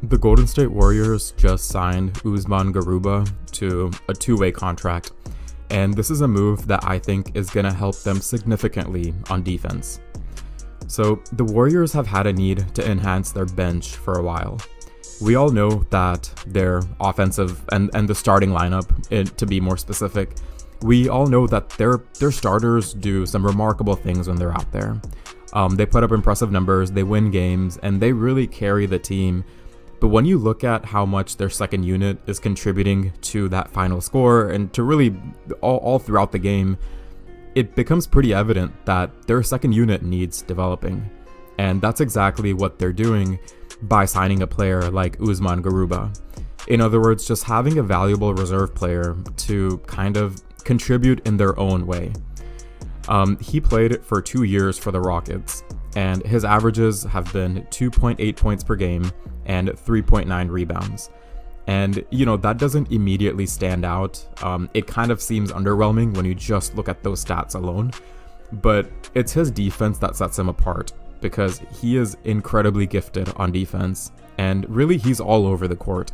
The Golden State Warriors just signed Usman Garuba to a two-way contract, and this is a move that I think is going to help them significantly on defense. So the Warriors have had a need to enhance their bench for a while. We all know that their offensive and the starting lineup, to be more specific, we all know that their starters do some remarkable things when they're out there. They put up impressive numbers, they win games, and they really carry the team. But when you look at how much their second unit is contributing to that final score and to really all throughout the game, it becomes pretty evident that their second unit needs developing. And that's exactly what they're doing by signing a player like Usman Garuba. In other words, just having a valuable reserve player to kind of contribute in their own way. He played for 2 years for the Rockets, and his averages have been 2.8 points per game and 3.9 rebounds. And, that doesn't immediately stand out. It kind of seems underwhelming when you just look at those stats alone. But it's his defense that sets him apart, because he is incredibly gifted on defense. And really, he's all over the court.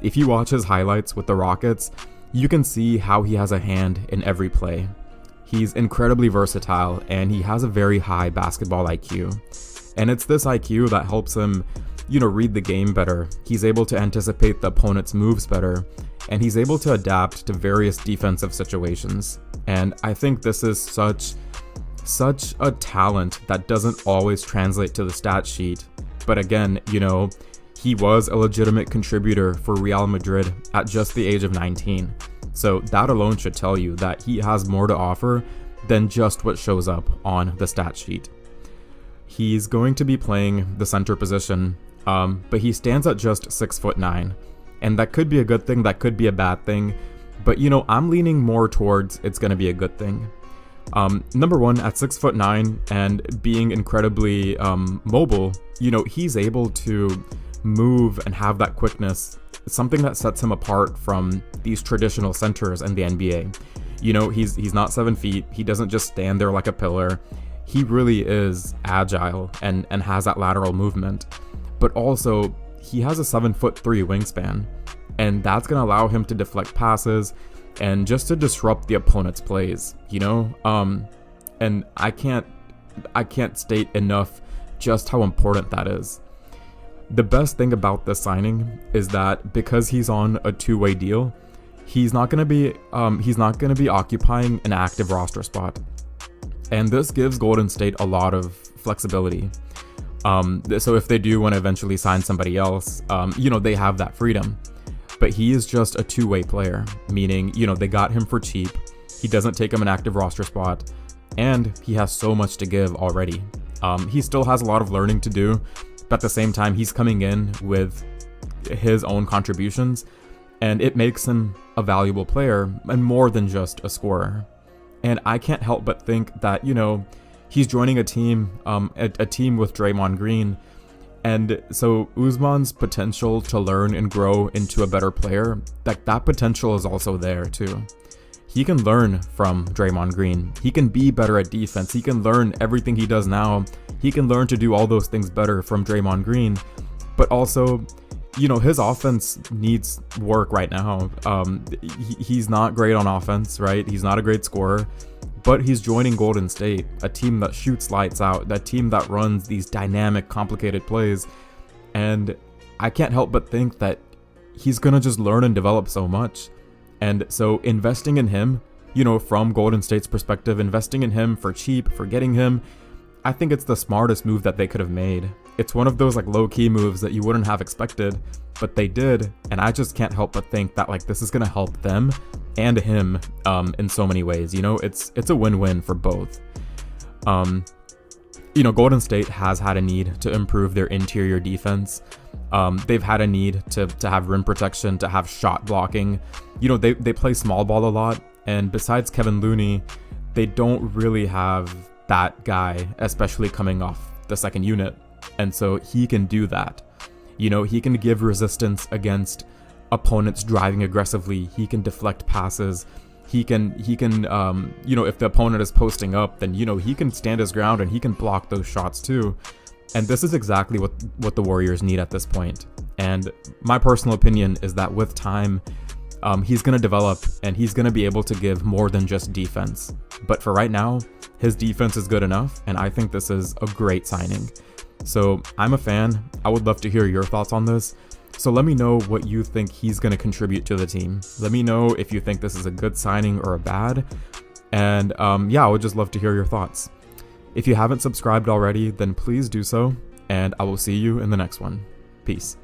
If you watch his highlights with the Rockets, you can see how he has a hand in every play. He's incredibly versatile, and he has a very high basketball IQ. And it's this IQ that helps him, read the game better. He's able to anticipate the opponent's moves better, and he's able to adapt to various defensive situations. And I think this is such a talent that doesn't always translate to the stat sheet. But again, he was a legitimate contributor for Real Madrid at just the age of 19. So that alone should tell you that he has more to offer than just what shows up on the stat sheet. He's going to be playing the center position, but he stands at just 6'9", and that could be a good thing, that could be a bad thing, but I'm leaning more towards it's going to be a good thing. Number one, at 6'9" and being incredibly mobile, he's able to move and have that quickness. It's something that sets him apart from these traditional centers in the NBA. He's not 7 feet. He doesn't just stand there like a pillar. He really is agile and has that lateral movement. But also, he has a 7'3" wingspan, and that's going to allow him to deflect passes and just to disrupt the opponent's plays, and I can't state enough just how important that is. The best thing about this signing is that because he's on a two-way deal, he's not going to be occupying an active roster spot. And this gives Golden State a lot of flexibility. So if they do want to eventually sign somebody else, they have that freedom. But he is just a two-way player, meaning, they got him for cheap. He doesn't take him an active roster spot, and he has so much to give already. He still has a lot of learning to do, but at the same time, he's coming in with his own contributions, and it makes him a valuable player and more than just a scorer. And I can't help but think that, he's joining a team with Draymond Green. And so Usman's potential to learn and grow into a better player, that potential is also there too. He can learn from Draymond Green. He can be better at defense. He can learn everything he does now. He can learn to do all those things better from Draymond Green. But also, his offense needs work right now. He's not great on offense, right? He's not a great scorer. But he's joining Golden State, a team that shoots lights out, a team that runs these dynamic, complicated plays. And I can't help but think that he's going to just learn and develop so much. And so investing in him, from Golden State's perspective, investing in him for cheap, for getting him, I think it's the smartest move that they could have made. It's one of those low-key moves that you wouldn't have expected, but they did. And I just can't help but think that this is going to help them and him in so many ways. It's a win-win for both. Golden State has had a need to improve their interior defense. They've had a need to have rim protection, to have shot blocking. They play small ball a lot, and besides Kevin Looney, they don't really have that guy, especially coming off the second unit. And so he can do that. He can give resistance against opponents driving aggressively. He can deflect passes. He can if the opponent is posting up, then he can stand his ground and he can block those shots too. And this is exactly what the Warriors need at this point. And my personal opinion is that with time, he's going to develop and he's going to be able to give more than just defense. But for right now, his defense is good enough, and I think this is a great signing. So I'm a fan. I would love to hear your thoughts on this. So let me know what you think he's going to contribute to the team. Let me know if you think this is a good signing or a bad. And yeah, I would just love to hear your thoughts. If you haven't subscribed already, then please do so, and I will see you in the next one. Peace.